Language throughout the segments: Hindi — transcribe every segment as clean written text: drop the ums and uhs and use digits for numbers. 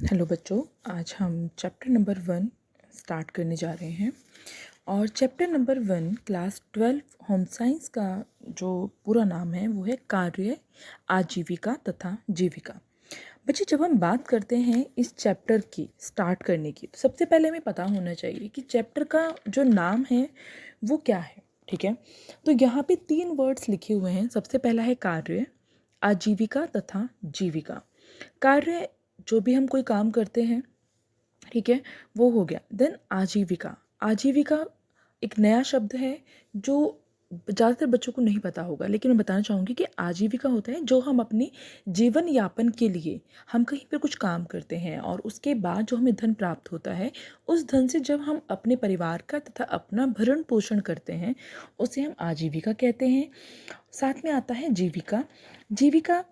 हेलो बच्चों, आज हम चैप्टर नंबर 1 स्टार्ट करने जा रहे हैं। और chapter number 1 class 12 home science का जो पूरा नाम है वो है कार्य, आजीविका तथा जीविका। बच्चे, जब हम बात करते हैं इस चैप्टर की स्टार्ट करने की, तो सबसे पहले हमें पता होना चाहिए कि चैप्टर का जो नाम है वो क्या है। ठीक है, तो यहाँ पे 3 वर्ड्स लिखे हुए हैं। सबसे पहला है कार्य, आजीविका तथा जीविका। कार्य, जो भी हम कोई काम करते हैं, ठीक है, वो हो गया। देन आजीविका। आजीविका एक नया शब्द है जो ज़्यादातर बच्चों को नहीं पता होगा, लेकिन मैं बताना चाहूँगी कि आजीविका होता है जो हम अपनी जीवन यापन के लिए हम कहीं पर कुछ काम करते हैं और उसके बाद जो हमें धन प्राप्त होता है, उस धन से जब हम अपने परिवार का तथा अपना भरण पोषण करते हैं, उसे हम आजीविका कहते हैं। साथ में आता है जीविका। जीविका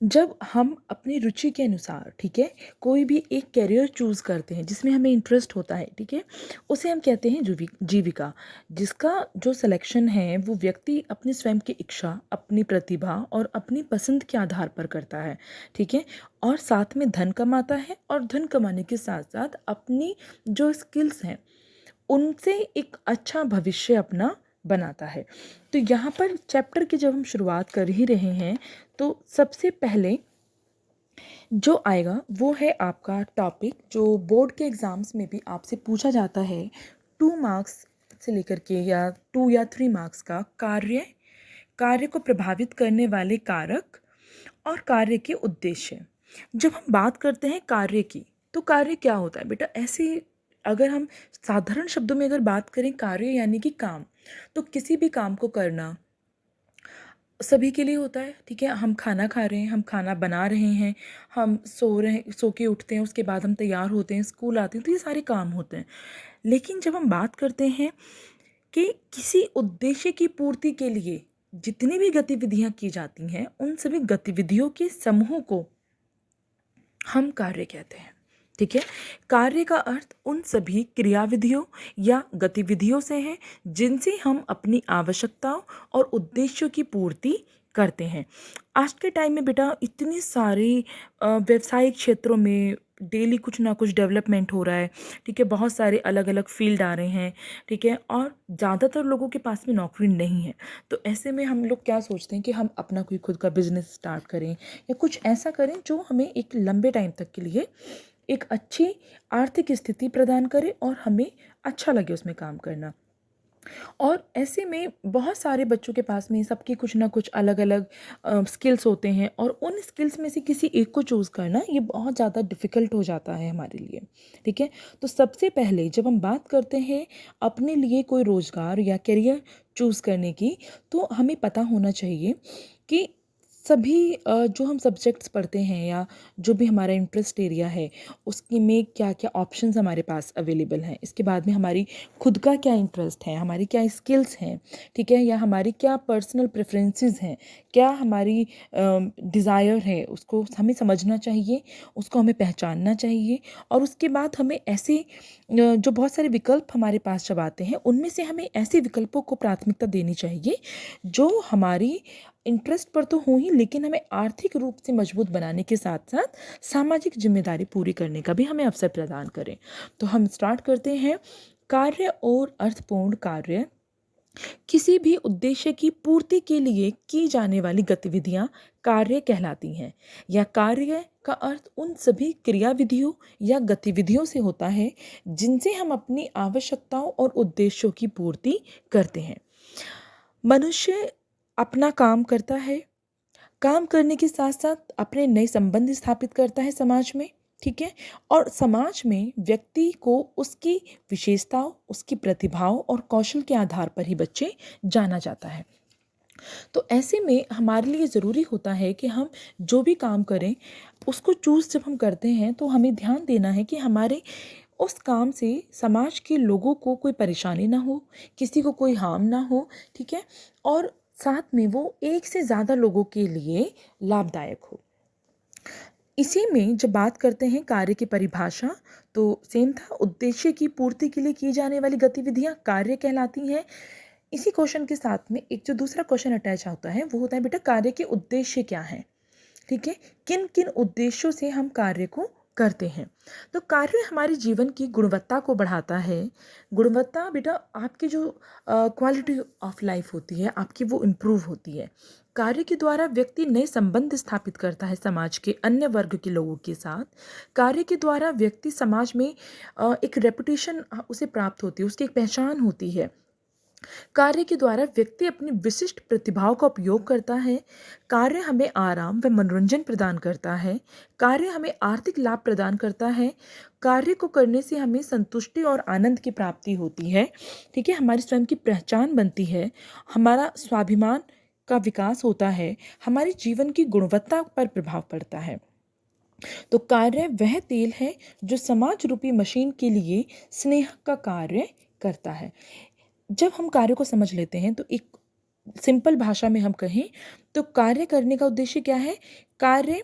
जब हम अपनी रुचि के अनुसार, ठीक है, कोई भी एक करियर चूज़ करते हैं जिसमें हमें इंटरेस्ट होता है, ठीक है, उसे हम कहते हैं जीविका। जिसका जो सिलेक्शन है वो व्यक्ति अपनी स्वयं की इच्छा, अपनी प्रतिभा और अपनी पसंद के आधार पर करता है, ठीक है, और साथ में धन कमाता है और धन कमाने के साथ साथ अपनी जो स्किल्स हैं उनसे एक अच्छा भविष्य अपना बनाता है। तो यहाँ पर चैप्टर की जब हम शुरुआत कर ही रहे हैं, तो सबसे पहले जो आएगा वो है आपका टॉपिक, जो बोर्ड के एग्ज़ाम्स में भी आपसे पूछा जाता है 2 मार्क्स से लेकर के या 2 या 3 मार्क्स का। कार्य, कार्य को प्रभावित करने वाले कारक और कार्य के उद्देश्य। जब हम बात करते हैं कार्य की, तो कार्य क्या होता है बेटा? ऐसे अगर हम साधारण शब्दों में अगर बात करें, कार्य यानी कि काम, तो किसी भी काम को करना सभी के लिए होता है, ठीक है। हम खाना खा रहे हैं, हम खाना बना रहे हैं, हम सो रहे हैं, सो के उठते हैं, उसके बाद हम तैयार होते हैं, स्कूल आते हैं, तो ये सारे काम होते हैं। लेकिन जब हम बात करते हैं कि किसी उद्देश्य की पूर्ति के लिए जितनी भी गतिविधियां की जाती हैं, उन सभी गतिविधियों के समूह को हम कार्य कहते हैं, ठीक है। कार्य का अर्थ उन सभी क्रियाविधियों या गतिविधियों से है जिनसे हम अपनी आवश्यकताओं और उद्देश्यों की पूर्ति करते हैं। आज के टाइम में बेटा इतनी सारी व्यवसायिक क्षेत्रों में डेली कुछ ना कुछ डेवलपमेंट हो रहा है, ठीक है। बहुत सारे अलग अलग फील्ड आ रहे हैं, ठीक है, और ज़्यादातर लोगों के पास में नौकरी नहीं है। तो ऐसे में हम लोग क्या सोचते हैं कि हम अपना कोई खुद का बिजनेस स्टार्ट करें या कुछ ऐसा करें जो हमें एक लंबे टाइम तक के लिए एक अच्छी आर्थिक स्थिति प्रदान करे और हमें अच्छा लगे उसमें काम करना। और ऐसे में बहुत सारे बच्चों के पास में सबकी कुछ ना कुछ अलग अलग स्किल्स होते हैं, और उन स्किल्स में से किसी एक को चूज़ करना ये बहुत ज़्यादा डिफ़िकल्ट हो जाता है हमारे लिए, ठीक है। तो सबसे पहले जब हम बात करते हैं अपने लिए कोई रोज़गार या करियर चूज़ करने की, तो हमें पता होना चाहिए कि सभी जो हम सब्जेक्ट्स पढ़ते हैं या जो भी हमारा इंटरेस्ट एरिया है उसकी में क्या क्या ऑप्शंस हमारे पास अवेलेबल हैं, इसके बाद में हमारी खुद का क्या इंटरेस्ट है, हमारी क्या स्किल्स हैं, ठीक है, या हमारी क्या पर्सनल प्रेफरेंसेस हैं, क्या हमारी डिज़ायर है, उसको हमें समझना चाहिए, उसको हमें पहचानना चाहिए। और उसके बाद हमें ऐसे जो बहुत सारे विकल्प हमारे पास जब आते हैं, उनमें से हमें ऐसे विकल्पों को प्राथमिकता देनी चाहिए जो हमारी इंटरेस्ट पर तो हो ही, लेकिन हमें आर्थिक रूप से मजबूत बनाने के साथ साथ सामाजिक जिम्मेदारी पूरी करने का भी हमें अवसर प्रदान करें। तो हम स्टार्ट करते हैं। कार्य और अर्थपूर्ण कार्य किसी भी उद्देश्य की पूर्ति के लिए की जाने वाली गतिविधियां कार्य कहलाती हैं, या कार्य का अर्थ उन सभी क्रियाविधियों या गतिविधियों से होता है जिनसे हम अपनी आवश्यकताओं और उद्देश्यों की पूर्ति करते हैं। मनुष्य अपना काम करता है, काम करने के साथ साथ अपने नए संबंध स्थापित करता है समाज में, ठीक है, और समाज में व्यक्ति को उसकी विशेषताओं, उसकी प्रतिभाओं और कौशल के आधार पर ही बच्चे जाना जाता है। तो ऐसे में हमारे लिए ज़रूरी होता है कि हम जो भी काम करें उसको चूज़ जब हम करते हैं, तो हमें ध्यान देना है कि हमारे उस काम से समाज के लोगों को कोई परेशानी ना हो, किसी को कोई हार्म ना हो, ठीक है, और साथ में वो एक से ज़्यादा लोगों के लिए लाभदायक हो। इसी में जब बात करते हैं कार्य की परिभाषा, तो सेम था, उद्देश्य की पूर्ति के लिए की जाने वाली गतिविधियां कार्य कहलाती हैं। इसी क्वेश्चन के साथ में एक जो दूसरा क्वेश्चन अटैच होता है वो होता है बेटा कार्य के उद्देश्य क्या हैं, ठीक है, किन किन उद्देश्यों से हम कार्य को करते हैं। तो कार्य हमारे जीवन की गुणवत्ता को बढ़ाता है। गुणवत्ता बेटा आपकी जो क्वालिटी ऑफ लाइफ होती है आपकी वो इम्प्रूव होती है। कार्य के द्वारा व्यक्ति नए संबंध स्थापित करता है समाज के अन्य वर्ग के लोगों के साथ। कार्य के द्वारा व्यक्ति समाज में एक रेपुटेशन उसे प्राप्त होती है, उसकी एक पहचान होती है। कार्य के द्वारा व्यक्ति अपनी विशिष्ट प्रतिभाओं का उपयोग करता है। कार्य हमें आराम व मनोरंजन प्रदान करता है। कार्य हमें आर्थिक लाभ प्रदान करता है। कार्य को करने से हमें संतुष्टि और आनंद की प्राप्ति होती है। ठीक है, हमारी स्वयं की पहचान बनती है, हमारा स्वाभिमान का विकास होता है, हमारे जीवन की गुणवत्ता पर प्रभाव पड़ता है। तो कार्य वह तेल है जो समाज रूपी मशीन के लिए स्नेह का कार्य करता है। जब हम कार्य को समझ लेते हैं तो एक सिंपल भाषा में हम कहें तो कार्य करने का उद्देश्य क्या है? कार्य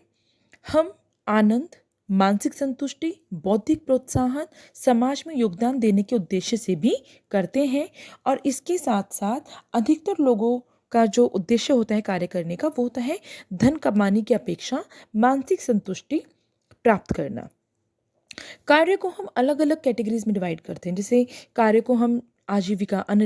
हम आनंद, मानसिक संतुष्टि, बौद्धिक प्रोत्साहन, समाज में योगदान देने के उद्देश्य से भी करते हैं। और इसके साथ साथ अधिकतर लोगों का जो उद्देश्य होता है कार्य करने का वो होता है धन कमाने की अपेक्षा मानसिक संतुष्टि प्राप्त करना। कार्य को हम अलग अलग कैटेगरीज में डिवाइड करते हैं। जैसे कार्य को हम आजीविका, अन्य